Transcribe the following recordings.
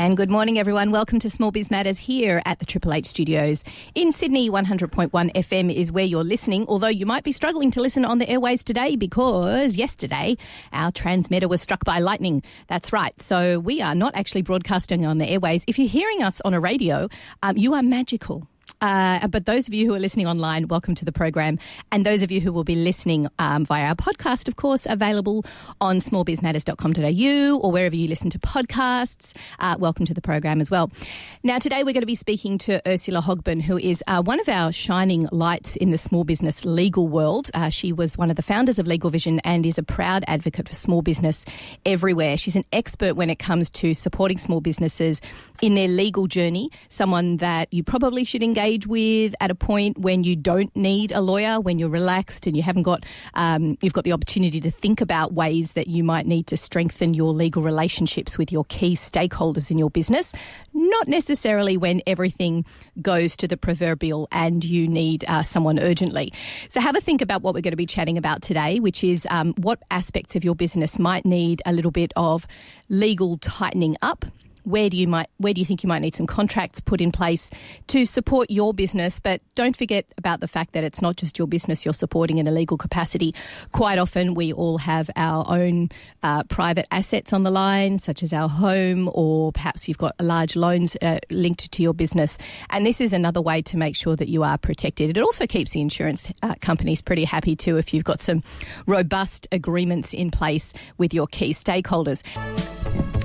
And good morning, everyone. Welcome to Small Biz Matters here at the Triple H studios. In Sydney, 100.1 FM is where you're listening, although you might be struggling to listen on the airways today because yesterday our transmitter was struck by lightning. That's right. So we are not actually broadcasting on the airways. If you're hearing us on a radio, you are magical. But those of you who are listening online, welcome to the program. And those of you who will be listening via our podcast, of course, available on smallbizmatters.com.au or wherever you listen to podcasts, welcome to the program as well. Now, today we're going to be speaking to Ursula Hogben, who is one of our shining lights in the small business legal world. She was one of the founders of LegalVision and is a proud advocate for small business everywhere. She's an expert when it comes to supporting small businesses in their legal journey, someone that you probably should engage with at a point when you don't need a lawyer, when you're relaxed and you haven't got, you've got the opportunity to think about ways that you might need to strengthen your legal relationships with your key stakeholders in your business, not necessarily when everything goes to the proverbial and you need someone urgently. So have a think about what we're going to be chatting about today, which is what aspects of your business might need a little bit of legal tightening up. Where do you think you might need some contracts put in place to support your business? But don't forget about the fact that it's not just your business you're supporting in a legal capacity. Quite often we all have our own private assets on the line, such as our home, or perhaps you've got large loans linked to your business. And this is another way to make sure that you are protected. It also keeps the insurance companies pretty happy too if you've got some robust agreements in place with your key stakeholders.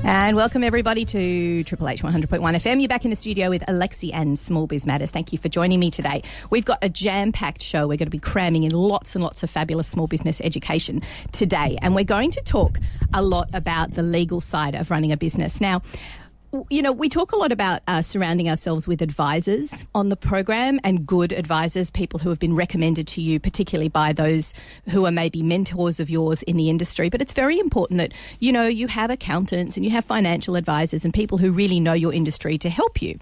And welcome everybody to Triple H 100.1 FM. You're back in the studio with Alexi and Small Biz Matters. Thank you for joining me today. We've got a jam-packed show. We're going to be cramming in lots and lots of fabulous small business education today. And we're going to talk a lot about the legal side of running a business. Now, you know, we talk a lot about surrounding ourselves with advisors on the program, and good advisors, people who have been recommended to you, particularly by those who are maybe mentors of yours in the industry. But it's very important that, you know, you have accountants and you have financial advisors and people who really know your industry to help you.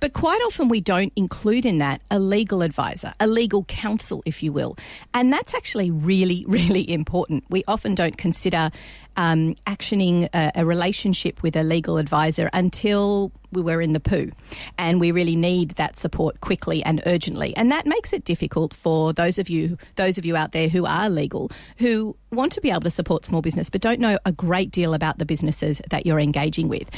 But quite often we don't include in that a legal advisor, a legal counsel, if you will. And that's actually really, really important. We often don't consider actioning a relationship with a legal advisor until we're in the poo. And we really need that support quickly and urgently. And that makes it difficult for those of you out there who are legal, who want to be able to support small business but don't know a great deal about the businesses that you're engaging with.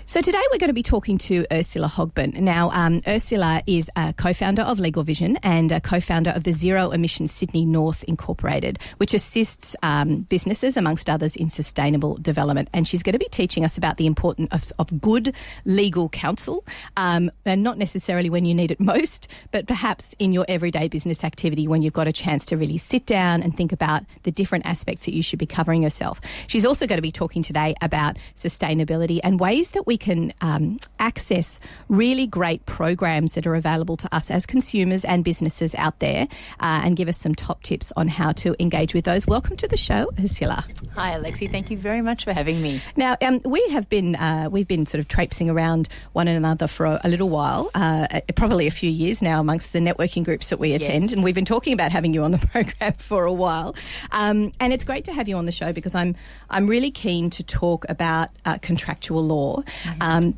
So today we're going to be talking to Ursula Hogben. Now, Ursula is a co-founder of LegalVision and a co-founder of the Zero Emission Sydney North Incorporated, which assists businesses, amongst others, in sustainable development. And she's going to be teaching us about the importance of good legal counsel, and not necessarily when you need it most, but perhaps in your everyday business activity when you've got a chance to really sit down and think about the different aspects that you should be covering yourself. She's also going to be talking today about sustainability and ways that we can access really great programs that are available to us as consumers and businesses out there, and give us some top tips on how to engage with those. Welcome to the show, Ursula. Hi, Alexi. Thank you very much for having me. Now, we've been sort of traipsing around one another for a little while, probably a few years now amongst the networking groups that we attend, yes. And we've been talking about having you on the program for a while. And it's great to have you on the show because I'm really keen to talk about contractual law.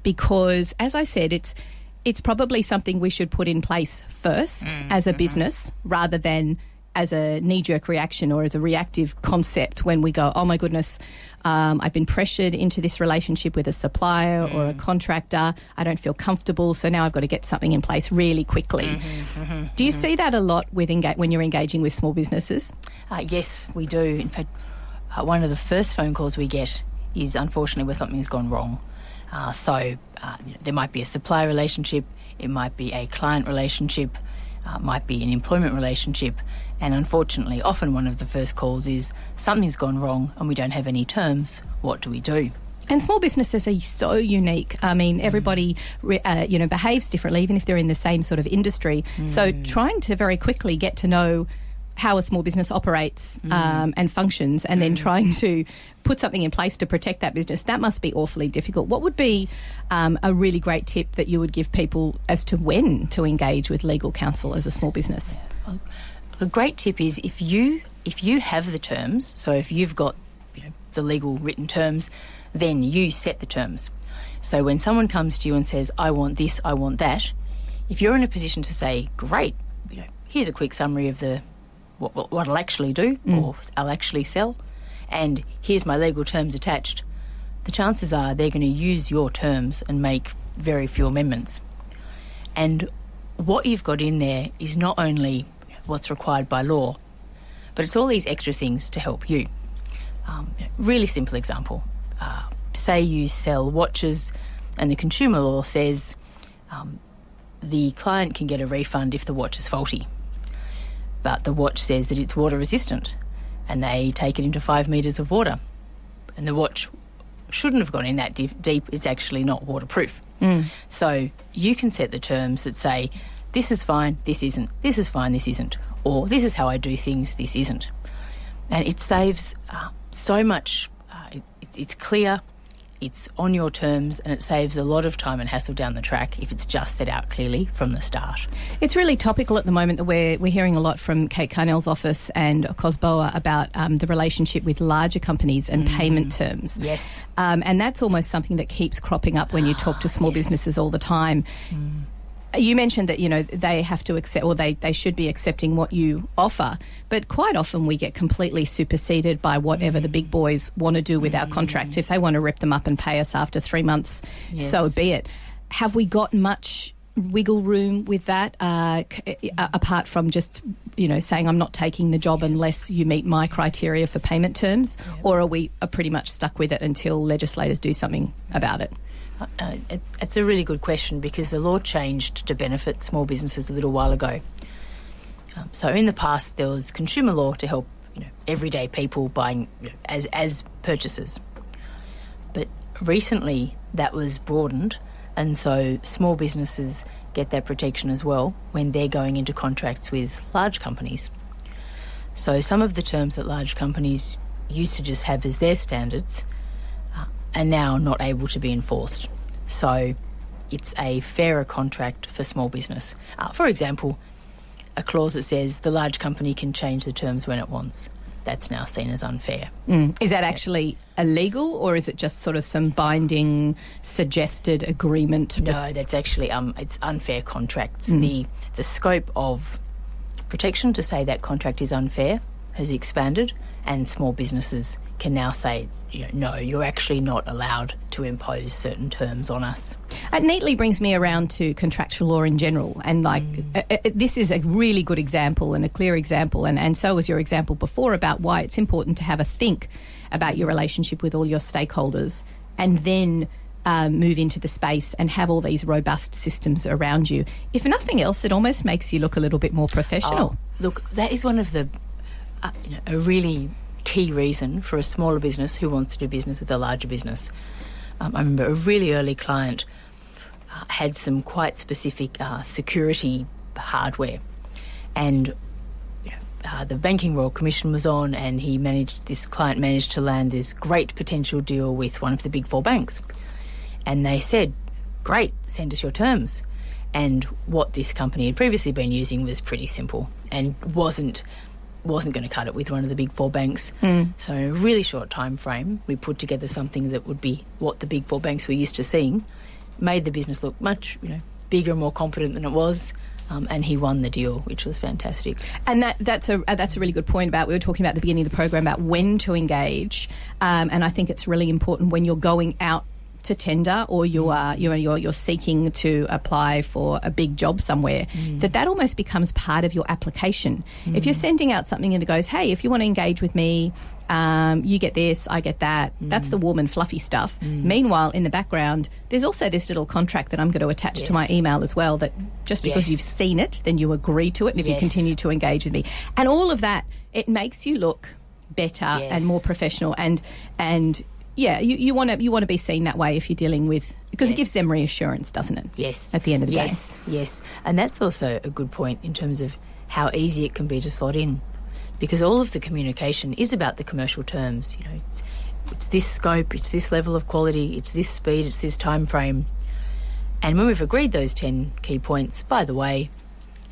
Because, as I said, it's probably something we should put in place first as a business rather than as a knee-jerk reaction or as a reactive concept when we go, oh, my goodness, I've been pressured into this relationship with a supplier or a contractor. I don't feel comfortable, so now I've got to get something in place really quickly. Do you see that a lot when you're engaging with small businesses? Yes, we do. In fact, one of the first phone calls we get is, unfortunately, where something's gone wrong. There might be a supplier relationship, it might be a client relationship, might be an employment relationship, and unfortunately, often one of the first calls is something's gone wrong and we don't have any terms. What do we do? And small businesses are so unique. I mean, everybody, behaves differently, even if they're in the same sort of industry. So trying to very quickly get to know how a small business operates and functions, and then trying to put something in place to protect that business, that must be awfully difficult. What would be a really great tip that you would give people as to when to engage with legal counsel as a small business? Yeah. Well, a great tip is if you have the terms, so if you've got the legal written terms, then you set the terms. So when someone comes to you and says, I want this, I want that, if you're in a position to say, great, here's a quick summary of what I'll actually do or I'll actually sell, and here's my legal terms attached, the chances are they're going to use your terms and make very few amendments. And what you've got in there is not only what's required by law, but it's all these extra things to help you. Really simple example. Say you sell watches and the consumer law says the client can get a refund if the watch is faulty. But the watch says that it's water resistant and they take it into 5 metres of water. And the watch shouldn't have gone in that deep. It's actually not waterproof. So you can set the terms that say, this is fine, this isn't. This is fine, this isn't. Or this is how I do things, this isn't. And it saves so much. It's clear, it's on your terms, and it saves a lot of time and hassle down the track if it's just set out clearly from the start. It's really topical at the moment that we're hearing a lot from Kate Carnell's office and Cosboa about the relationship with larger companies and payment terms. Yes. And that's almost something that keeps cropping up when you talk to small businesses all the time. You mentioned that, they have to accept, or they should be accepting what you offer, but quite often we get completely superseded by whatever the big boys want to do with our contracts. If they want to rip them up and pay us after 3 months, so be it. Have we got much wiggle room with that, apart from just, saying I'm not taking the job unless you meet my criteria for payment terms, or are we pretty much stuck with it until legislators do something about it? It's a really good question because the law changed to benefit small businesses a little while ago. So in the past there was consumer law to help everyday people buying as purchasers. But recently that was broadened, and so small businesses get that protection as well when they're going into contracts with large companies. So some of the terms that large companies used to just have as their standards are now not able to be enforced. So it's a fairer contract for small business. For example, a clause that says the large company can change the terms when it wants. That's now seen as unfair. Is that actually illegal, or is it just sort of some binding suggested agreement? No, that's actually it's unfair contracts. The scope of protection to say that contract is unfair has expanded, and small businesses can now say, no, you're actually not allowed to impose certain terms on us. It neatly brings me around to contractual law in general, and this is a really good example and a clear example, and so was your example before about why it's important to have a think about your relationship with all your stakeholders and then move into the space and have all these robust systems around you. If nothing else, it almost makes you look a little bit more professional. Look, that is one of the a really key reason for a smaller business who wants to do business with a larger business. I remember a really early client had some quite specific security hardware, and the Banking Royal Commission was on, and this client managed to land this great potential deal with one of the big 4 banks. And they said, great, send us your terms. And what this company had previously been using was pretty simple and wasn't going to cut it with one of the big 4 banks. So in a really short time frame, we put together something that would be what the big 4 banks were used to seeing, made the business look much bigger and more competent than it was, and he won the deal, which was fantastic. And that's a really good point about, we were talking about at the beginning of the program about when to engage, and I think it's really important when you're going out to tender, or you're seeking to apply for a big job somewhere, that almost becomes part of your application. If you're sending out something and it goes, hey, if you want to engage with me, you get this, I get that. That's the warm and fluffy stuff. Meanwhile, in the background, there's also this little contract that I'm going to attach to my email as well, that just because you've seen it, then you agree to it, and if you continue to engage with me. And all of that, it makes you look better and more professional, and yeah, you want to be seen that way if you're dealing with, because it gives them reassurance, doesn't it? Yes. At the end of the day. Yes. And that's also a good point in terms of how easy it can be to slot in, because all of the communication is about the commercial terms. It's this scope, it's this level of quality, it's this speed, it's this time frame. And when we've agreed those 10 key points, by the way,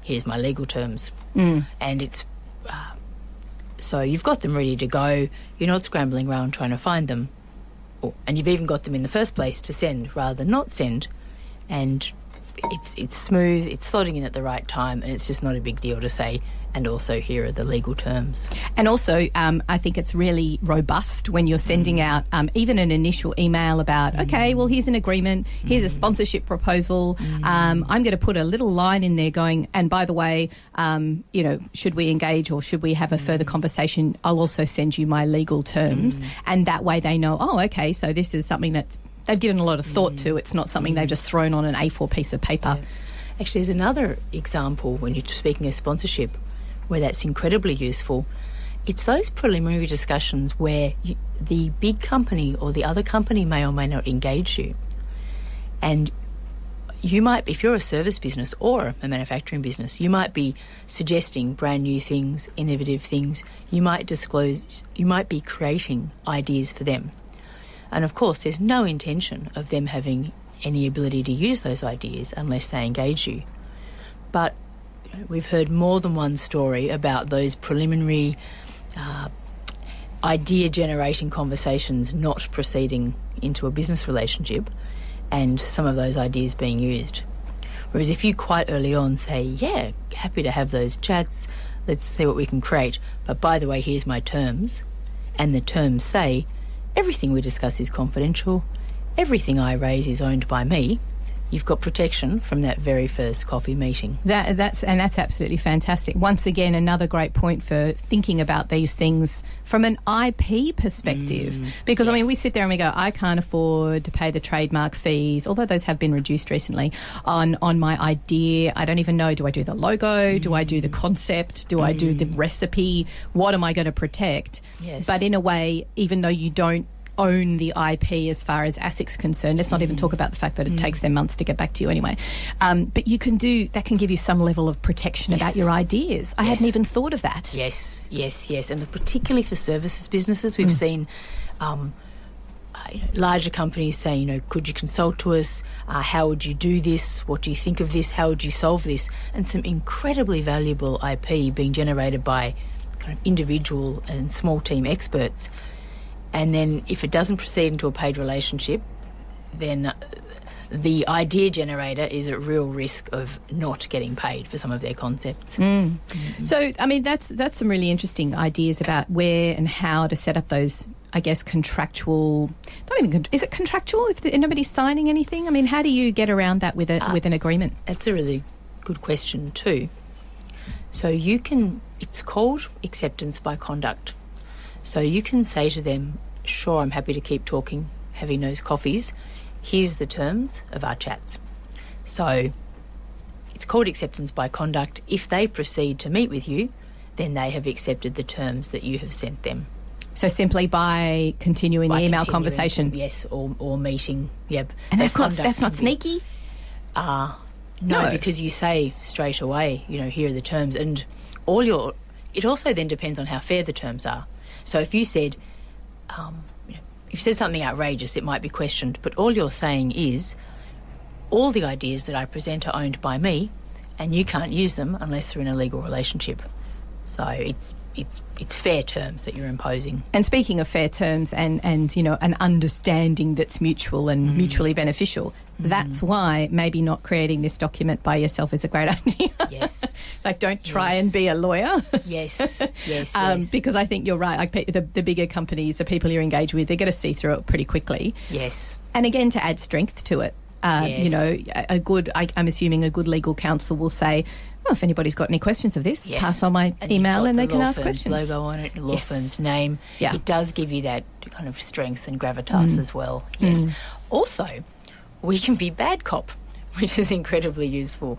here's my legal terms. And it's so you've got them ready to go. You're not scrambling around trying to find them. and you've even got them in the first place to send rather than not send, and it's smooth, it's slotting in at the right time, and it's just not a big deal to say, and also here are the legal terms. And also, I think it's really robust when you're sending out even an initial email about, okay, well, here's an agreement, here's a sponsorship proposal. I'm going to put a little line in there going, and by the way, should we engage or should we have a further conversation, I'll also send you my legal terms. And that way they know, oh, okay, so this is something that's they've given a lot of thought to. It's not something they've just thrown on an A4 piece of paper. Yeah. Actually, there's another example when you're speaking of sponsorship where that's incredibly useful. It's those preliminary discussions where the big company or the other company may or may not engage you. And you might, if you're a service business or a manufacturing business, you might be suggesting brand new things, innovative things. You might be creating ideas for them. And of course, there's no intention of them having any ability to use those ideas unless they engage you. But we've heard more than one story about those preliminary idea-generating conversations not proceeding into a business relationship and some of those ideas being used. Whereas if you quite early on say, yeah, happy to have those chats, let's see what we can create, but by the way, here's my terms, and the terms say, everything we discuss is confidential, everything I raise is owned by me, you've got protection from that very first coffee meeting. That's absolutely fantastic. Once again, another great point for thinking about these things from an IP perspective. Because, yes. I mean, we sit there and we go, I can't afford to pay the trademark fees, although those have been reduced recently, on my idea. I don't even know, do I do the logo? Do I do the concept? Do I do the recipe? What am I going to protect? Yes. But in a way, even though you don't own the IP as far as ASIC's concerned. Let's not even talk about the fact that it takes them months to get back to you anyway. But you can that can give you some level of protection about your ideas. I hadn't even thought of that. Yes. And particularly for services businesses, we've seen larger companies say, could you consult to us? How would you do this? What do you think of this? How would you solve this? And some incredibly valuable IP being generated by kind of individual and small team experts. And then if it doesn't proceed into a paid relationship, then the idea generator is at real risk of not getting paid for some of their concepts. So, I mean, that's some really interesting ideas about where and how to set up those, I guess, contractual... Is it contractual if nobody's signing anything? I mean, how do you get around that with an agreement? That's a really good question too. So it's called acceptance by conduct. So you can say to them, sure, I'm happy to keep talking, having those coffees. Here's the terms of our chats. So it's called acceptance by conduct. If they proceed to meet with you, then they have accepted the terms that you have sent them. So simply by continuing the email conversation? Yes, or meeting, yep. And so that's not sneaky? No, because you say straight away, here are the terms. And it also then depends on how fair the terms are. So if you said, if you said something outrageous, it might be questioned. But all you're saying is, all the ideas that I present are owned by me, and you can't use them unless they're in a legal relationship. So it's fair terms that you're imposing. And speaking of fair terms and an understanding that's mutual and mutually beneficial, that's why maybe not creating this document by yourself is a great idea. Yes. Like, don't try and be a lawyer. Yes. Because I think you're right. Like the bigger companies, the people you're engaged with, they're going to see through it pretty quickly. Yes. And again, to add strength to it, I'm assuming a good legal counsel will say, well, if anybody's got any questions of this, pass on my email and they can ask questions. Logo on it, the law firm's name. Yeah. It does give you that kind of strength and gravitas as well. Yes. Also, we can be bad cop, which is incredibly useful.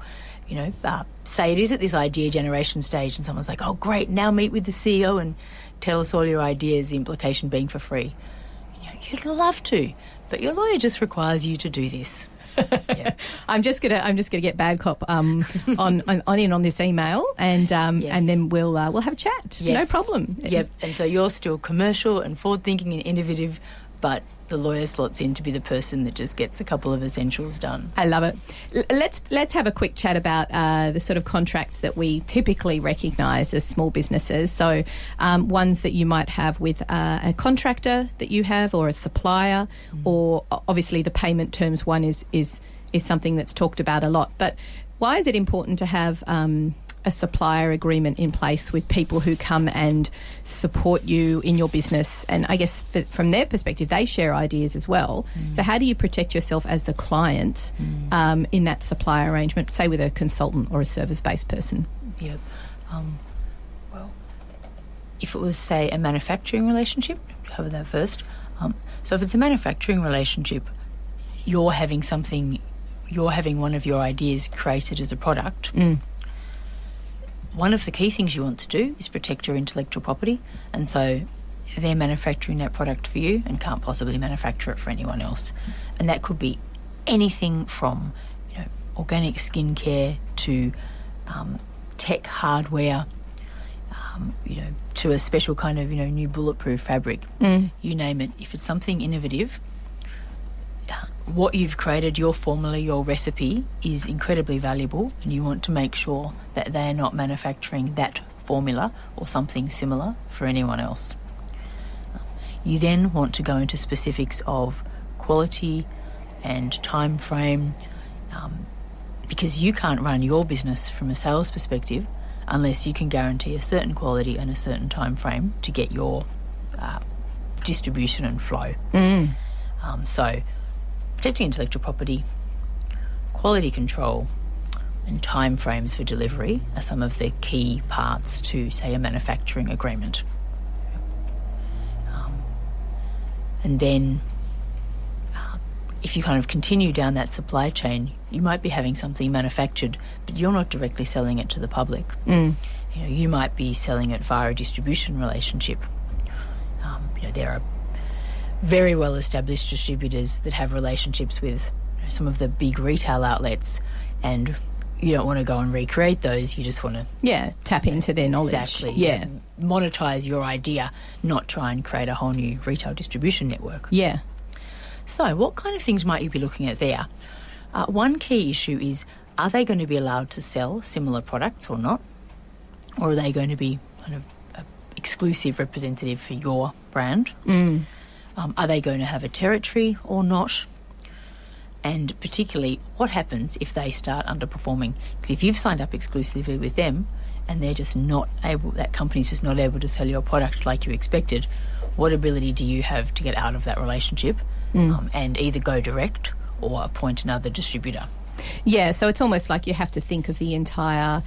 Say it is at this idea generation stage and someone's like, oh, great, now meet with the CEO and tell us all your ideas, the implication being for free. You'd love to, but your lawyer just requires you to do this. Yeah. I'm just gonna get bad cop on this email, and then we'll have a chat. Yes. No problem. Yep. And so you're still commercial and forward thinking and innovative, but the lawyer slots in to be the person that just gets a couple of essentials done. I love it. Let's have a quick chat about the sort of contracts that we typically recognise as small businesses. So ones that you might have with a contractor that you have, or a supplier, or obviously the payment terms one is something that's talked about a lot. But why is it important to have a supplier agreement in place with people who come and support you in your business? And I guess from their perspective, they share ideas as well. So how do you protect yourself as the client in that supplier arrangement, say with a consultant or a service-based person? Yep. Well, if it was, say, a manufacturing relationship, cover that first. So if it's a manufacturing relationship, you're having one of your ideas created as a product. One of the key things you want to do is protect your intellectual property, and so they're manufacturing that product for you and can't possibly manufacture it for anyone else. And that could be anything from, organic skincare to tech hardware, to a special kind of, new bulletproof fabric. You name it. If it's something innovative, what you've created, your formula, your recipe, is incredibly valuable, and you want to make sure that they're not manufacturing that formula or something similar for anyone else. You then want to go into specifics of quality and time frame, because you can't run your business from a sales perspective unless you can guarantee a certain quality and a certain time frame to get your distribution and flow. So protecting intellectual property, quality control, and time frames for delivery are some of the key parts to, say, a manufacturing agreement. And then if you kind of continue down that supply chain, you might be having something manufactured, but you're not directly selling it to the public. You might be selling it via a distribution relationship. There are very well-established distributors that have relationships with some of the big retail outlets, and you don't want to go and recreate those. You just want to tap into their knowledge. Exactly. Monetize your idea, not try and create a whole new retail distribution network. So what kind of things might you be looking at there? One key issue is, are they going to be allowed to sell similar products or not? Or are they going to be kind of an exclusive representative for your brand? Are they going to have a territory or not? And particularly, what happens if they start underperforming? Because if you've signed up exclusively with them and they're just not able, that company's just not able to sell your product like you expected, what ability do you have to get out of that relationship and either go direct or appoint another distributor? So it's almost like you have to think of the entire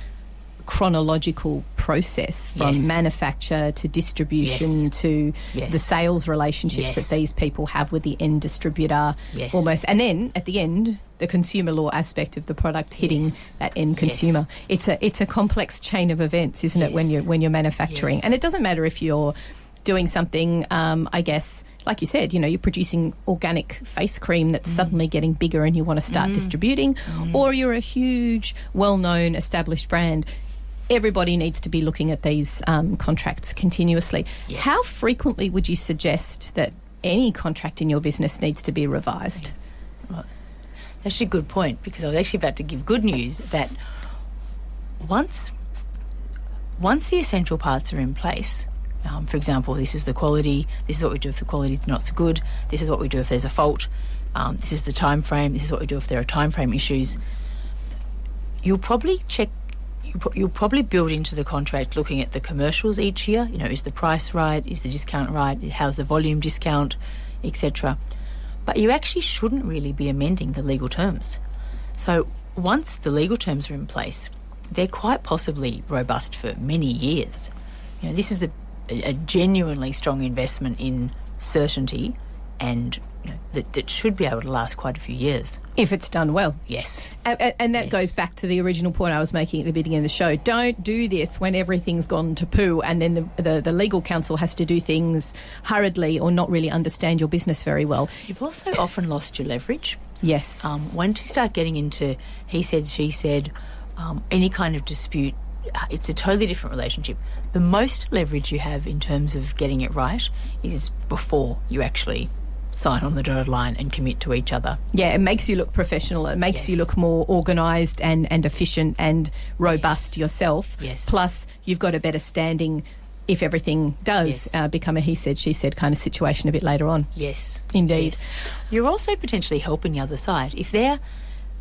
chronological process from manufacture to distribution to the sales relationships that these people have with the end distributor almost, and then at the end the consumer law aspect of the product hitting that end consumer. It's a complex chain of events, isn't it, when you're manufacturing? And it doesn't matter if you're doing something, I guess, like you said, you're producing organic face cream that's suddenly getting bigger and you want to start distributing, or you're a huge well-known established brand. Everybody needs to be looking at these contracts continuously. How frequently would you suggest that any contract in your business needs to be revised? Well, that's a good point, because I was actually about to give good news that once the essential parts are in place, for example, this is the quality, this is what we do if the quality is not so good, this is what we do if there's a fault, this is the time frame, this is what we do if there are time frame issues, you'll probably build into the contract looking at the commercials each year. Is the price right? Is the discount right? How's the volume discount, etc. But you actually shouldn't really be amending the legal terms. So once the legal terms are in place, they're quite possibly robust for many years. This is a genuinely strong investment in certainty, and that should be able to last quite a few years. If it's done well. Yes. And that goes back to the original point I was making at the beginning of the show. Don't do this when everything's gone to poo and then the legal counsel has to do things hurriedly or not really understand your business very well. You've also often lost your leverage. Yes. Once you start getting into he said, she said, any kind of dispute, it's a totally different relationship. The most leverage you have in terms of getting it right is before you actually sign on the dotted line and commit to each other. Yeah, it makes you look professional. It makes you look more organised and efficient and robust yourself. Yes. Plus, you've got a better standing if everything does become a he said, she said kind of situation a bit later on. Yes. Indeed. Yes. You're also potentially helping the other side. If they're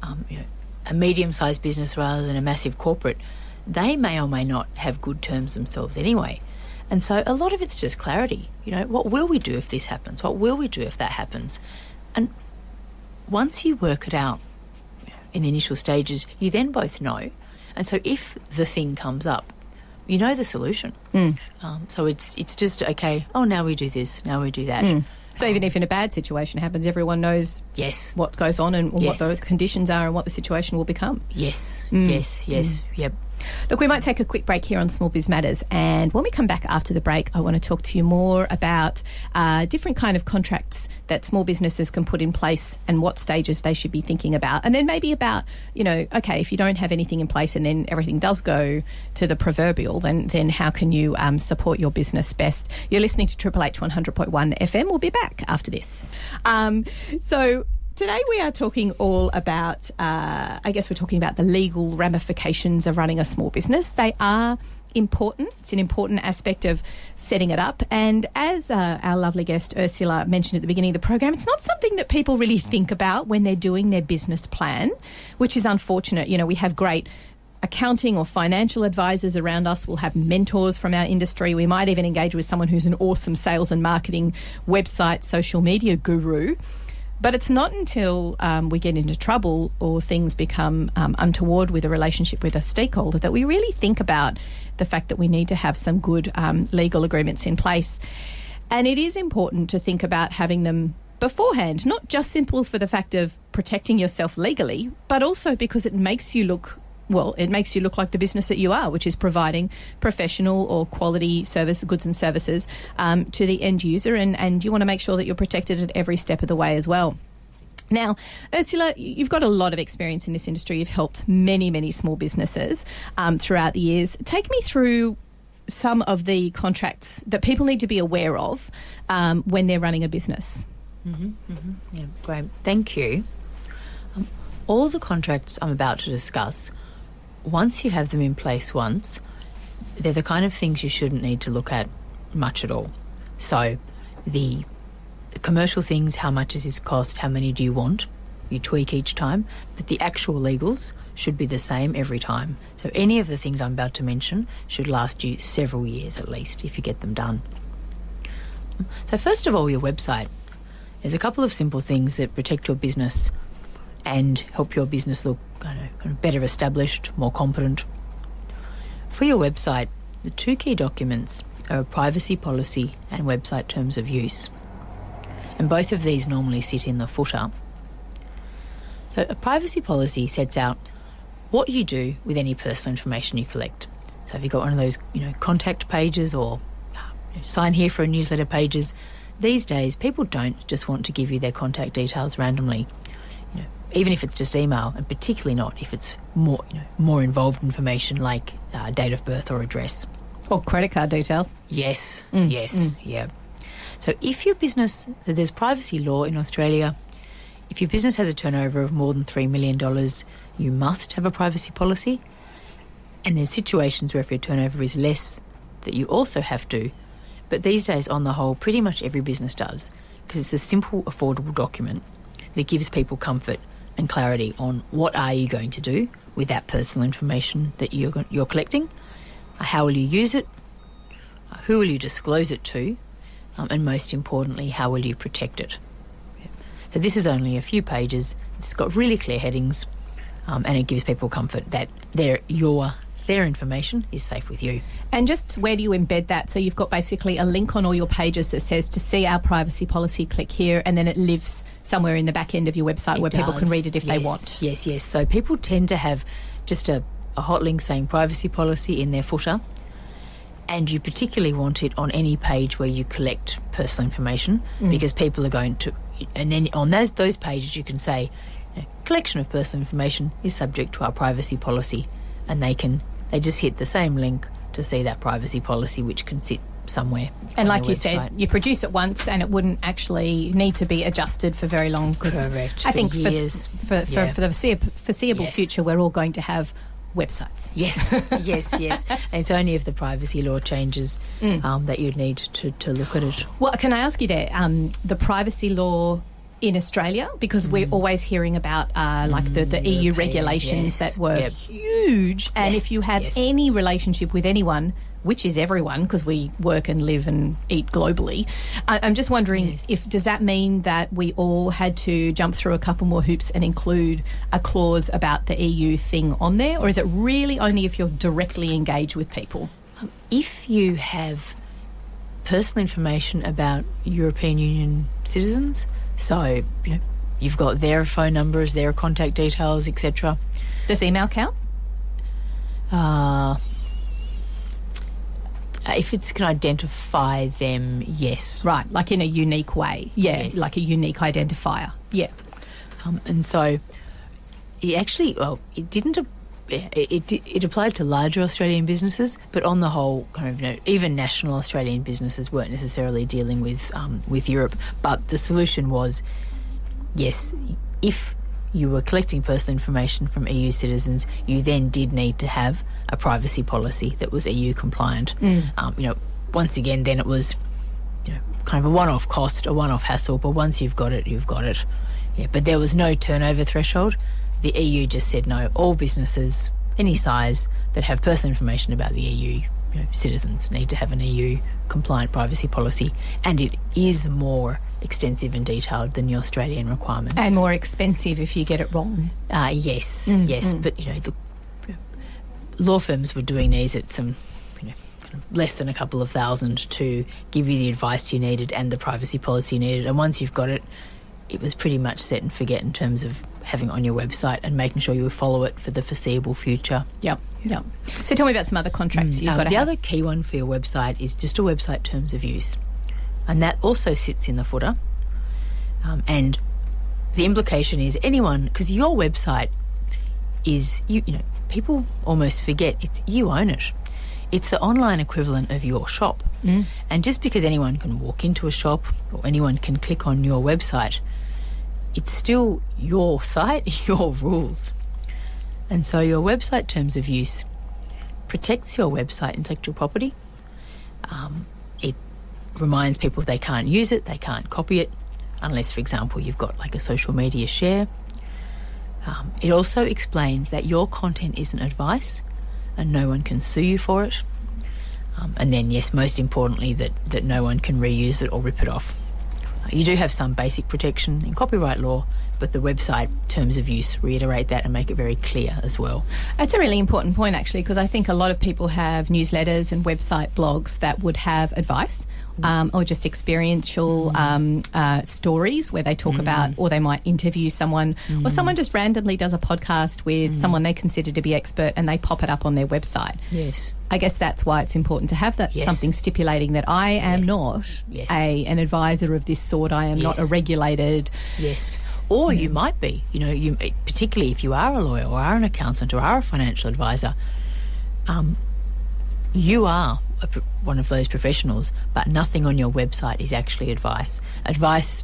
a medium-sized business rather than a massive corporate, they may or may not have good terms themselves anyway. And so a lot of it's just clarity. What will we do if this happens? What will we do if that happens? And once you work it out in the initial stages, you then both know. And so if the thing comes up, you know the solution. So it's just, okay, now we do this, now we do that. So even if in a bad situation happens, everyone knows what goes on and what the conditions are and what the situation will become. Yes. Yep. Look, we might take a quick break here on Small Biz Matters, and when we come back after the break, I want to talk to you more about different kind of contracts that small businesses can put in place and what stages they should be thinking about. And then maybe about, okay, if you don't have anything in place and then everything does go to the proverbial, then how can you support your business best? You're listening to Triple H 100.1 FM. We'll be back after this. So today we are talking all about, we're talking about the legal ramifications of running a small business. They are important. It's an important aspect of setting it up. And as our lovely guest Ursula mentioned at the beginning of the program, it's not something that people really think about when they're doing their business plan, which is unfortunate. We have great accounting or financial advisors around us. We'll have mentors from our industry. We might even engage with someone who's an awesome sales and marketing website, social media guru. But it's not until we get into trouble or things become untoward with a relationship with a stakeholder that we really think about the fact that we need to have some good legal agreements in place. And it is important to think about having them beforehand, not just simple for the fact of protecting yourself legally, but also because it makes you look like the business that you are, which is providing professional or quality goods and services to the end user, and you want to make sure that you're protected at every step of the way as well. Now, Ursula, you've got a lot of experience in this industry. You've helped many, many small businesses throughout the years. Take me through some of the contracts that people need to be aware of when they're running a business. Yeah, great. Thank you. All the contracts I'm about to discuss, once you have them in place they're the kind of things you shouldn't need to look at much at all. So the commercial things, how much does this cost, how many do you want, you tweak each time, but the actual legals should be the same every time. So any of the things I'm about to mention should last you several years at least if you get them done. So first of all, your website. There's a couple of simple things that protect your business and help your business look kind of better established, more competent. For your website, the two key documents are a privacy policy and website terms of use. And both of these normally sit in the footer. So a privacy policy sets out what you do with any personal information you collect. So if you've got one of those, contact pages or sign here for a newsletter pages, these days people don't just want to give you their contact details randomly. Even if it's just email, and particularly not if it's more involved information like date of birth or address. Or credit card details. Yes, yeah. So if your business, so there's privacy law in Australia, if your business has a turnover of more than $3 million, you must have a privacy policy. And there's situations where if your turnover is less, that you also have to. But these days, on the whole, pretty much every business does, because it's a simple, affordable document that gives people comfort and clarity on what are you going to do with that personal information that you're collecting, how will you use it, who will you disclose it to, and most importantly, how will you protect it. So this is only a few pages. It's got really clear headings, and it gives people comfort that their information is safe with you. And just where do you embed that? So you've got basically a link on all your pages that says to see our privacy policy, click here, and then it lives somewhere in the back end of your website where people can read it if they want. Yes. So people tend to have just a hot link saying privacy policy in their footer, and you particularly want it on any page where you collect personal information because people are going to, and then on those pages you can say, collection of personal information is subject to our privacy policy, and they just hit the same link to see that privacy policy, which can sit somewhere. And like you said, you produce it once and it wouldn't actually need to be adjusted for very long. Correct. I think years. For the foreseeable future, we're all going to have websites. Yes, yes. And it's only if the privacy law changes that you'd need to look at it. Well, can I ask you there, the privacy law in Australia, because we're always hearing about the EU regulations that were huge, and if you have any relationship with anyone, which is everyone, because we work and live and eat globally, I'm just wondering does that mean that we all had to jump through a couple more hoops and include a clause about the EU thing on there, or is it really only if you're directly engaged with people? If you have personal information about European Union citizens, so you've got their phone numbers, their contact details, etc. Does email count? If it can identify them, yes. Right, like in a unique way. Yeah, yes. Like a unique identifier. Yeah. And so it didn't. It applied to larger Australian businesses, but on the whole, even national Australian businesses weren't necessarily dealing with Europe. But the solution was, yes, if you were collecting personal information from EU citizens, you then did need to have a privacy policy that was EU compliant. Once again, then it was kind of a one-off cost, a one-off hassle, but once you've got it, you've got it. Yeah, but there was no turnover threshold. The EU just said no, all businesses, any size, that have personal information about the EU citizens need to have an EU compliant privacy policy, and it is more extensive and detailed than the Australian requirements. And more expensive if you get it wrong. Yes, but the law firms were doing these at some kind of less than a couple of thousand to give you the advice you needed and the privacy policy you needed, and once you've got it, it was pretty much set and forget in terms of having it on your website and making sure you follow it for the foreseeable future. Yep. So tell me about some other contracts you've got to have. The other key one for your website is just a website terms of use. And that also sits in the footer. And the implication is anyone, because your website is, people almost forget, you own it. It's the online equivalent of your shop. And just because anyone can walk into a shop or anyone can click on your website, it's still your site, your rules. And so your website terms of use protects your website intellectual property. It reminds people they can't use it, they can't copy it, unless, for example, you've got like a social media share. It also explains that your content isn't advice and no one can sue you for it. And then, yes, most importantly, that no one can reuse it or rip it off. You do have some basic protection in copyright law, but the website terms of use reiterate that and make it very clear as well. That's a really important point, actually, because I think a lot of people have newsletters and website blogs that would have advice or just experiential stories where they talk about, or they might interview someone, or someone just randomly does a podcast with someone they consider to be expert and they pop it up on their website. Yes. I guess that's why it's important to have that something stipulating that I am not an advisor of this sort. I am not a regulated. Yes. Or you might be, you particularly if you are a lawyer or are an accountant or are a financial advisor, you are one of those professionals, but nothing on your website is actually advice. Advice,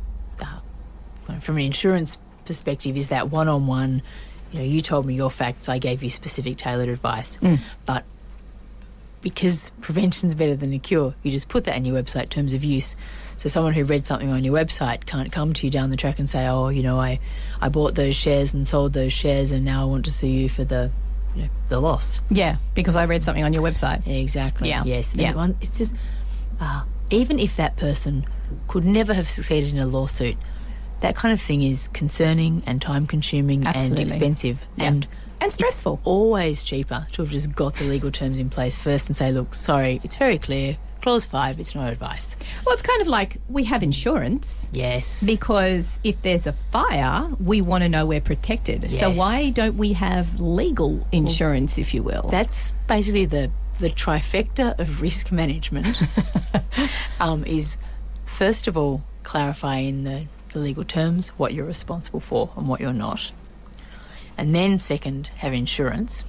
from an insurance perspective, is that one-on-one, you told me your facts, I gave you specific tailored advice. But because prevention's better than a cure, you just put that in your website terms of use. So someone who read something on your website can't come to you down the track and say, I bought those shares and sold those shares and now I want to sue you for the loss. Yeah, because I read something on your website. Exactly. Yeah. Yes. Yeah. It's just, even if that person could never have succeeded in a lawsuit, that kind of thing is concerning and time-consuming and expensive. Yeah. And stressful. It's always cheaper to have just got the legal terms in place first and say, look, sorry, it's very clear, Clause 5, it's not advice. Well, it's kind of like we have insurance. Yes. Because if there's a fire, we want to know we're protected. Yes. So why don't we have legal insurance, if you will? That's basically the trifecta of risk management is, first of all, clarify in the legal terms what you're responsible for and what you're not. And then second, have insurance.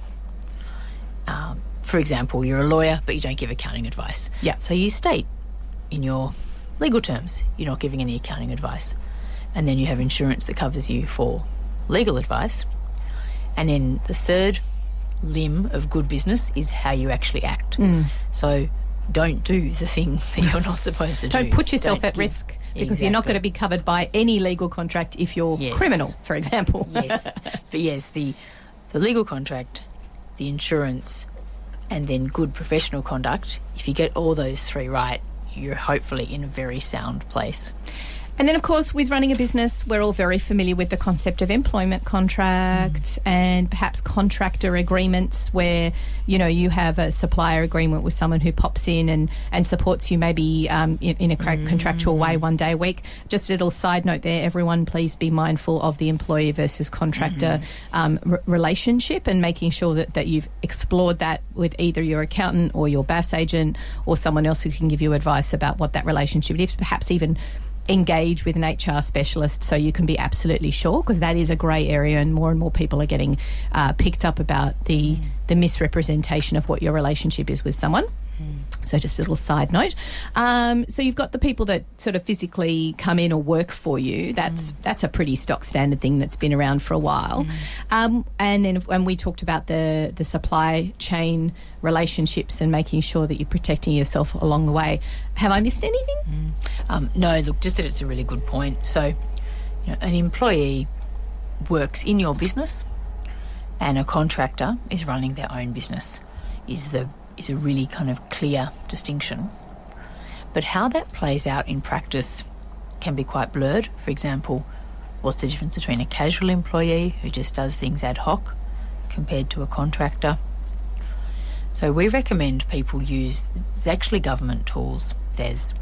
for example, you're a lawyer, but you don't give accounting advice. Yeah. So you state in your legal terms you're not giving any accounting advice. And then you have insurance that covers you for legal advice. And then the third limb of good business is how you actually act. So don't do the thing that you're not supposed to do. Don't put yourself at risk, because you're not going to be covered by any legal contract if you're criminal, for example. Yes. But yes, the legal contract, the insurance, and then good professional conduct, if you get all those three right, you're hopefully in a very sound place. And then, of course, with running a business, we're all very familiar with the concept of employment contracts and perhaps contractor agreements where, you know, you have a supplier agreement with someone who pops in and supports you maybe in a contractual way one day a week. Just a little side note there, everyone, please be mindful of the employee versus contractor relationship, and making sure that you've explored that with either your accountant or your BAS agent or someone else who can give you advice about what that relationship is, perhaps even engage with an HR specialist so you can be absolutely sure, because that is a grey area and more people are getting picked up about the misrepresentation of what your relationship is with someone. So just a little side note. So you've got the people that sort of physically come in or work for you. That's a pretty stock standard thing that's been around for a while. And then when we talked about the supply chain relationships and making sure that you're protecting yourself along the way, have I missed anything? No, look, just that it's a really good point. So, you know, an employee works in your business and a contractor is running their own business is a really kind of clear distinction. But how that plays out in practice can be quite blurred. For example, what's the difference between a casual employee who just does things ad hoc compared to a contractor? So we recommend people use, there's actually government tools. There's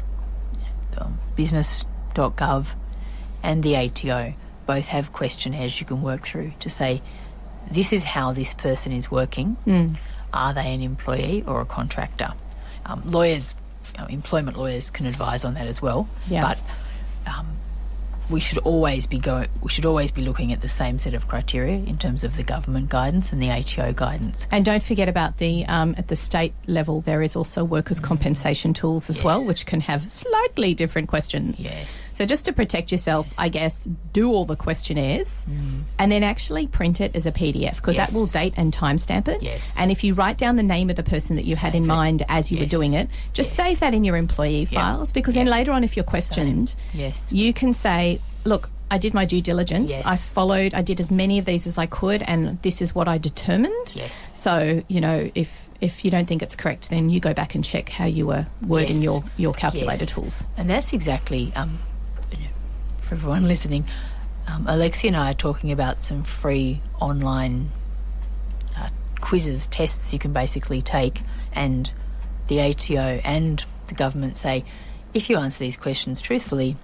business.gov and the ATO. Both have questionnaires you can work through to say, this is how this person is working. Are they an employee or a contractor? Employment lawyers can advise on that as well. Yeah. But we should always be looking at the same set of criteria in terms of the government guidance and the ATO guidance. And don't forget about the at the state level, there is also workers' compensation tools as well, which can have slightly different questions. Yes. So just to protect yourself, I guess, do all the questionnaires and then actually print it as a PDF, because that will date and timestamp it. Yes. And if you write down the name of the person that you had in mind as you were doing it, just save that in your employee files, because then later on, if you're questioned, you can say, look, I did my due diligence. I did as many of these as I could, and this is what I determined. Yes. So, you know, if you don't think it's correct, then you go back and check how you were wording your calculator tools. And that's exactly, for everyone listening, Alexi and I are talking about some free online quizzes, tests you can basically take, and the ATO and the government say, if you answer these questions truthfully,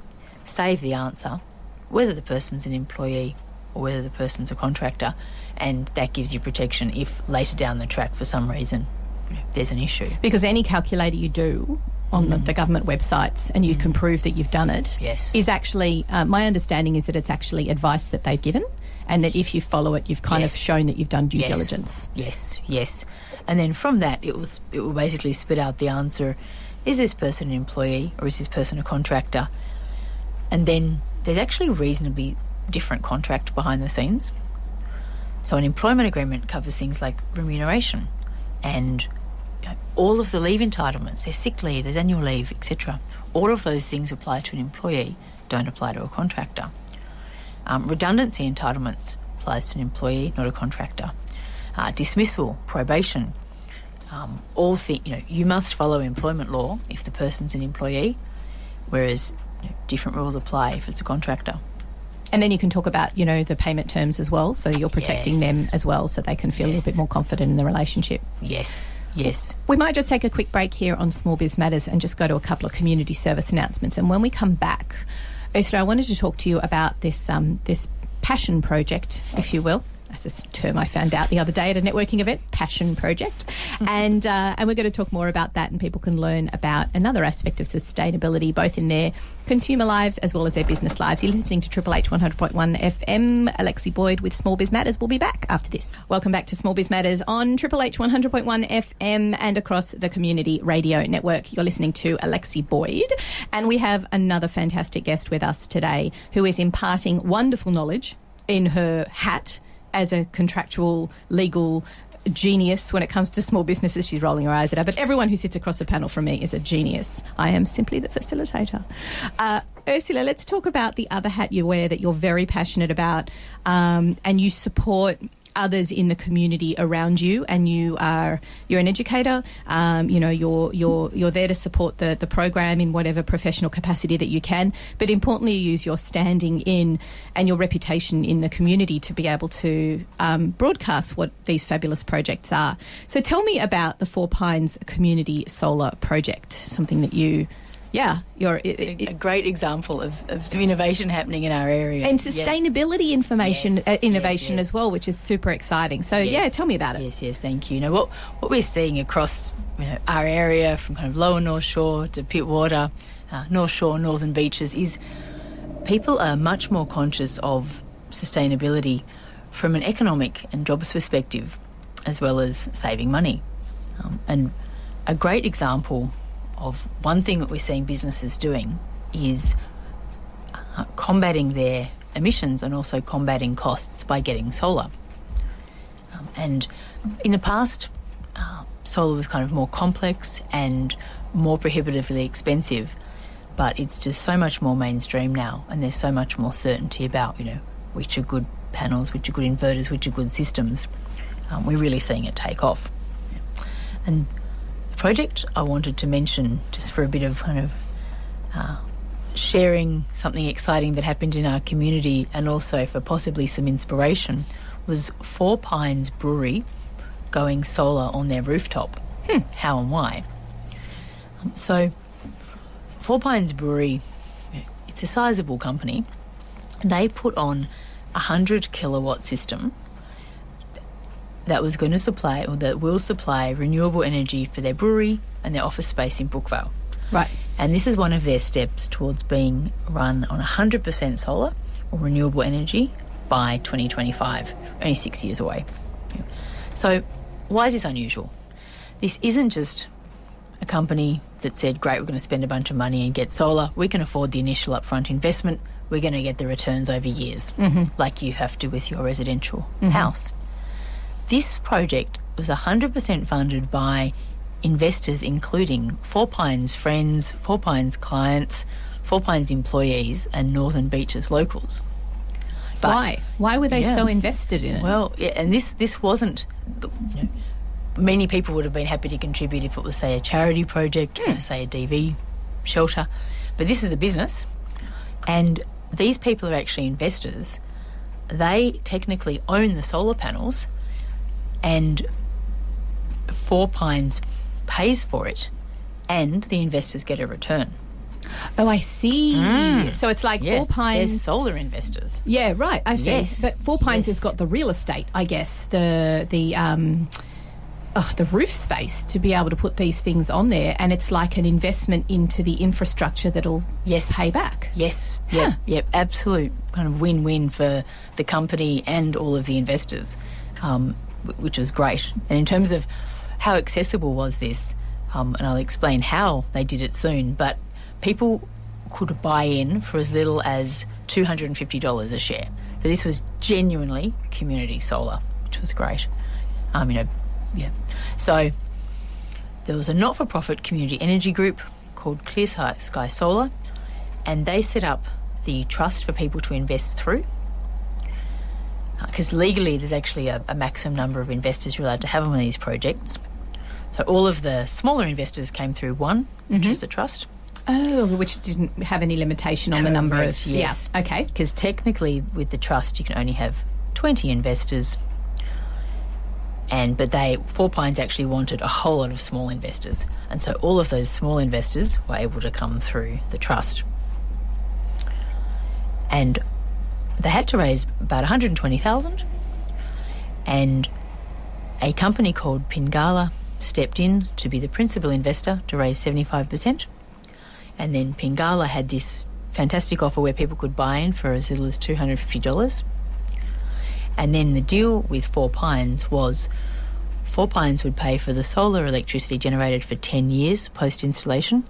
save the answer, whether the person's an employee or whether the person's a contractor, and that gives you protection if later down the track for some reason there's an issue. Because any calculator you do on the government websites and you can prove that you've done it is actually, my understanding is that it's actually advice that they've given, and that if you follow it, you've kind of shown that you've done due diligence. Yes. And then from that, it will basically spit out the answer, is this person an employee or is this person a contractor? And then there's actually reasonably different contract behind the scenes. So an employment agreement covers things like remuneration and all of the leave entitlements. There's sick leave, there's annual leave, etc. All of those things apply to an employee, don't apply to a contractor. Redundancy entitlements applies to an employee, not a contractor. Dismissal, probation, you must follow employment law if the person's an employee, whereas different rules apply if it's a contractor. And then you can talk about, the payment terms as well, so you're protecting them as well, so they can feel a little bit more confident in the relationship. Yes. We might just take a quick break here on Small Biz Matters and just go to a couple of community service announcements. And when we come back, Ursula, I wanted to talk to you about this passion project, if you will, That's a term I found out the other day at a networking event, passion project. And we're going to talk more about that, and people can learn about another aspect of sustainability, both in their consumer lives as well as their business lives. You're listening to Triple H 100.1 FM. Alexi Boyd with Small Biz Matters will be back after this. Welcome back to Small Biz Matters on Triple H 100.1 FM and across the Community Radio Network. You're listening to Alexi Boyd, and we have another fantastic guest with us today who is imparting wonderful knowledge in her hat as a contractual legal genius when it comes to small businesses. She's rolling her eyes at her, but everyone who sits across the panel from me is a genius. I am simply the facilitator. Ursula, let's talk about the other hat you wear that you're very passionate about, and you support others in the community around you, and you're an educator. You're there to support the program in whatever professional capacity that you can, but importantly you use your standing in and your reputation in the community to be able to broadcast what these fabulous projects are. So tell me about the Four Pines Community Solar Project, something that you're a great example of some innovation happening in our area. And sustainability innovation as well, which is super exciting. So, tell me about it. Yes, thank you. What we're seeing across our area, from kind of lower North Shore to Pittwater, North Shore, Northern Beaches, is people are much more conscious of sustainability from an economic and jobs perspective, as well as saving money. And a great example of one thing that we're seeing businesses doing is combating their emissions and also combating costs by getting solar. And in the past, solar was kind of more complex and more prohibitively expensive, but it's just so much more mainstream now, and there's so much more certainty about, which are good panels, which are good inverters, which are good systems. We're really seeing it take off. And project I wanted to mention, just for a bit of kind of sharing something exciting that happened in our community, and also for possibly some inspiration, was Four Pines Brewery going solar on their rooftop. How and why? So Four Pines Brewery, it's a sizable company. They put on a 100 kilowatt system that was going to supply, or that will supply, renewable energy for their brewery and their office space in Brookvale. Right. And this is one of their steps towards being run on 100% solar or renewable energy by 2025, only 6 years away. So why is this unusual? This isn't just a company that said, great, we're going to spend a bunch of money and get solar. We can afford the initial upfront investment. We're going to get the returns over years, like you have to with your residential house. This project was 100% funded by investors, including Four Pines friends, Four Pines clients, Four Pines employees, and Northern Beaches locals. But, why? Why were they so invested in it? Well, and this wasn't, many people would have been happy to contribute if it was, say, a charity project, say a DV shelter. But this is a business, and these people are actually investors. They technically own the solar panels, and Four Pines pays for it, and the investors get a return. Oh, I see. So it's like Four Pines... They're solar investors. Yeah, right, I see. Yes. But Four Pines has got the real estate, I guess, the roof space to be able to put these things on there, and it's like an investment into the infrastructure that'll pay back. Yes, yep, absolute kind of win-win for the company and all of the investors. Which was great. And in terms of how accessible was this, and I'll explain how they did it soon, but people could buy in for as little as $250 a share. So this was genuinely community solar, which was great. So there was a not-for-profit community energy group called Clear Sky Solar, and they set up the trust for people to invest through. Because legally there's actually a maximum number of investors you're allowed to have on these projects. So all of the smaller investors came through one, which was the trust. Oh, which didn't have any limitation on the number of... Yes. Yeah, okay. Because technically with the trust you can only have 20 investors, but Four Pines actually wanted a whole lot of small investors. And so all of those small investors were able to come through the trust. And they had to raise about $120,000, And a company called Pingala stepped in to be the principal investor to raise 75%. And then Pingala had this fantastic offer where people could buy in for as little as $250. And then the deal with Four Pines was Four Pines would pay for the solar electricity generated for 10 years post-installation,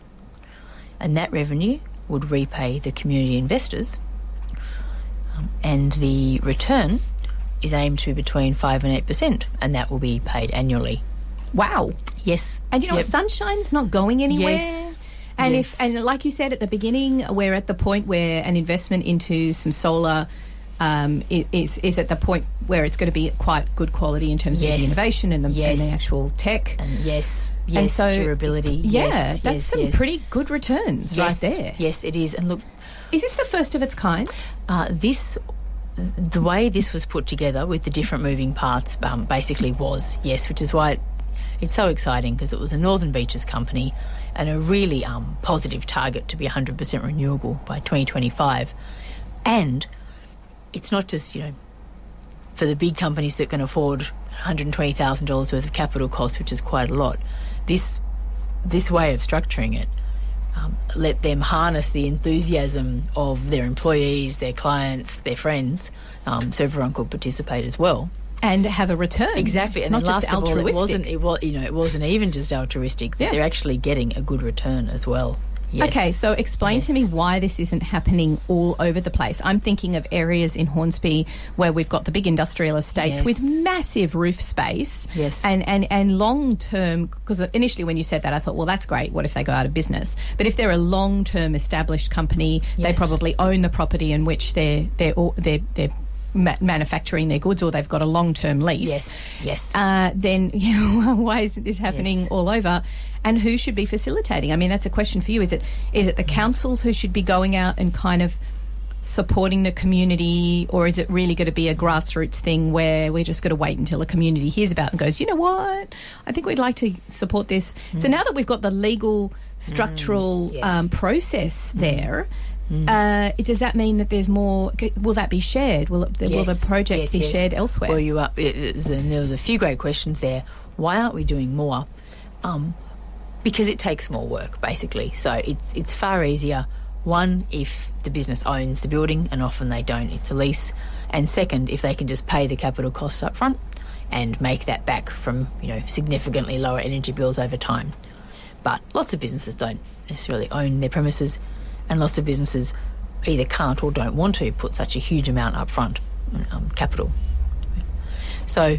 and that revenue would repay the community investors, and the return is aimed to be between 5 and 8%, and that will be paid annually. Wow. Yes. And Sunshine's not going anywhere. Yes. And yes. and like you said at the beginning, we're at the point where an investment into some solar is at the point where it's going to be quite good quality in terms of the innovation and the actual tech. And so durability. Yeah, that's some pretty good returns right there. Yes, it is. And look, is this the first of its kind? The way this was put together with the different moving parts basically was, yes, which is why it's so exciting, because it was a Northern Beaches company and a really positive target to be 100% renewable by 2025. And it's not just, for the big companies that can afford $120,000 worth of capital costs, which is quite a lot. This way of structuring it let them harness the enthusiasm of their employees, their clients, their friends, so everyone could participate as well. And have a return. Exactly. It's and not just altruistic. It wasn't even just altruistic. Yeah. They're actually getting a good return as well. Yes. Okay, so explain to me why this isn't happening all over the place. I'm thinking of areas in Hornsby where we've got the big industrial estates with massive roof space. Yes. And long-term, because initially when you said that, I thought, well, that's great. What if they go out of business? But if they're a long-term established company, they probably own the property in which they're manufacturing their goods, or they've got a long-term lease. Yes. Then why isn't this happening all over? And who should be facilitating? I mean, that's a question for you. Is it the councils who should be going out and kind of supporting the community, or is it really going to be a grassroots thing where we're just going to wait until the community hears about it and goes, you know what, I think we'd like to support this. So now that we've got the legal structural process there, does that mean that there's more? Will that be shared? Will the project be shared elsewhere? Well, there was a few great questions there. Why aren't we doing more? Because it takes more work, basically. So it's far easier. One, if the business owns the building, and often they don't, it's a lease. And second, if they can just pay the capital costs up front and make that back from significantly lower energy bills over time. But lots of businesses don't necessarily own their premises, and lots of businesses either can't or don't want to put such a huge amount up front, capital. So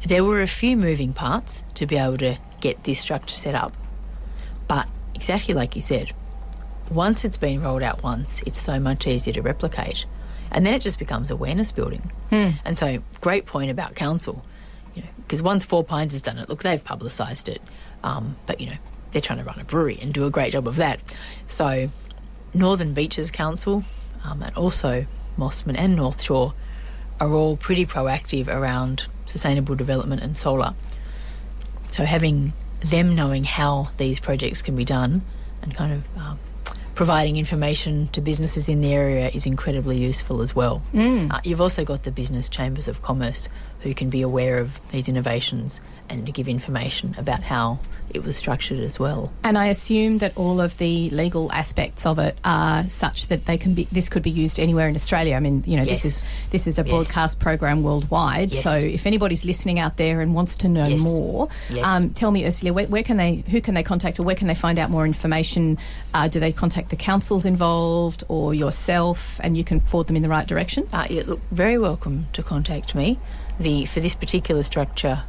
there were a few moving parts to be able to get this structure set up. But exactly like you said, once it's been rolled out once, it's so much easier to replicate. And then it just becomes awareness building. And so, great point about council, because once Four Pines has done it, look, they've publicised it. But, they're trying to run a brewery and do a great job of that. So Northern Beaches Council and also Mossman and North Shore are all pretty proactive around sustainable development and solar. So having them knowing how these projects can be done and kind of providing information to businesses in the area is incredibly useful as well. You've also got the business chambers of commerce who can be aware of these innovations and to give information about how it was structured as well. And I assume that all of the legal aspects of it are such that they can be. This could be used anywhere in Australia. I mean, this is a broadcast program worldwide. So if anybody's listening out there and wants to know more, tell me, Ursula, who can they contact, or where can they find out more information? Do they contact the councils involved or yourself, and you can forward them in the right direction? Look, very welcome to contact me. For this particular structure,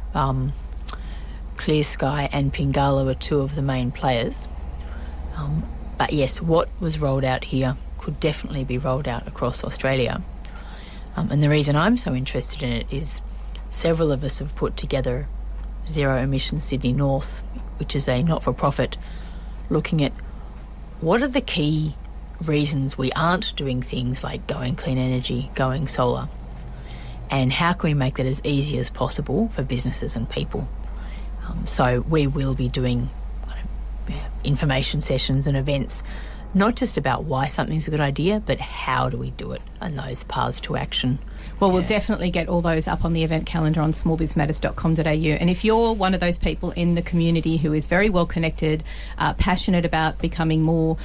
Clear Sky and Pingala were two of the main players. But yes, what was rolled out here could definitely be rolled out across Australia. And the reason I'm so interested in it is several of us have put together Zero Emission Sydney North, which is a not-for-profit, looking at what are the key reasons we aren't doing things like going clean energy, going solar, and how can we make that as easy as possible for businesses and people. So we will be doing information sessions and events, not just about why something's a good idea, but how do we do it and those paths to action. Well, we'll definitely get all those up on the event calendar on smallbizmatters.com.au. And if you're one of those people in the community who is very well connected, passionate about becoming more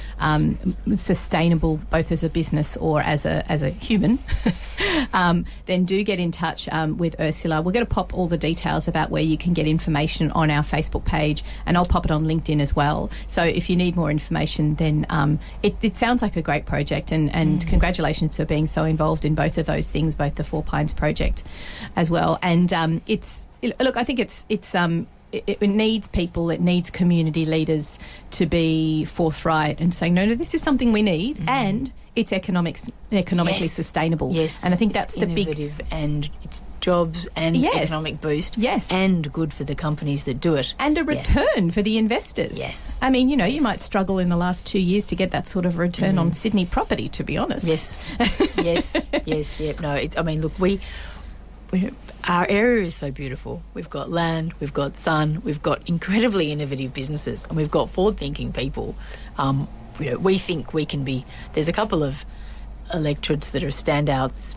sustainable, both as a business or as a human, then do get in touch with Ursula. We're going to pop all the details about where you can get information on our Facebook page, and I'll pop it on LinkedIn as well. So if you need more information, then it sounds like a great project, and congratulations for being so involved in both of those things, both the Four Pines project as well. And I think it needs people, it needs community leaders to be forthright and saying, no, this is something we need, and it's economically sustainable. Yes, and I think that's the big innovative, and it's jobs and economic boost. Yes, and good for the companies that do it, and a return for the investors. Yes, I mean, you might struggle in the last 2 years to get that sort of return on Sydney property, to be honest. Yes, yes. No, I mean, look, our area is so beautiful. We've got land, we've got sun, we've got incredibly innovative businesses, and we've got forward-thinking people. We think we can be. There's a couple of electorates that are standouts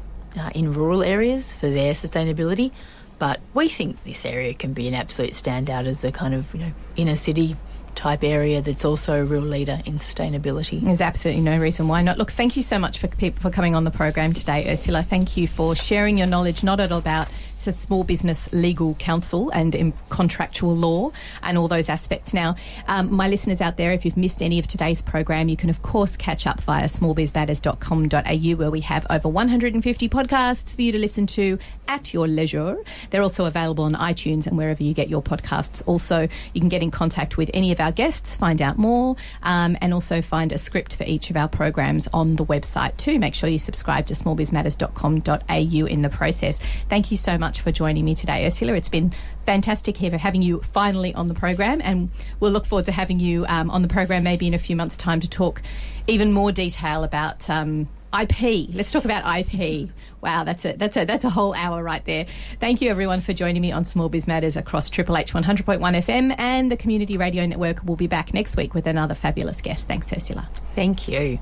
in rural areas for their sustainability, but we think this area can be an absolute standout as a kind of inner city type area that's also a real leader in sustainability. There's absolutely no reason why not. Look, thank you so much for coming on the program today, Ursula. Thank you for sharing your knowledge, not at all about small business legal counsel and contractual law and all those aspects. Now, my listeners out there, if you've missed any of today's program, you can of course catch up via smallbizmatters.com.au, where we have over 150 podcasts for you to listen to at your leisure. They're also available on iTunes and wherever you get your podcasts. Also, you can get in contact with any of our guests, find out more, and also find a script for each of our programs on the website too. Make sure you subscribe to smallbizmatters.com.au in the process. Thank you so much for joining me today, Ursula. It's been fantastic here for having you finally on the program, and we'll look forward to having you on the program maybe in a few months' time to talk even more detail about IP. Let's talk about IP. Wow, that's a whole hour right there. Thank you everyone for joining me on Small Biz Matters across Triple H 100.1 FM and the Community Radio Network. We'll be back next week with another fabulous guest. Thanks, Ursula. Thank you.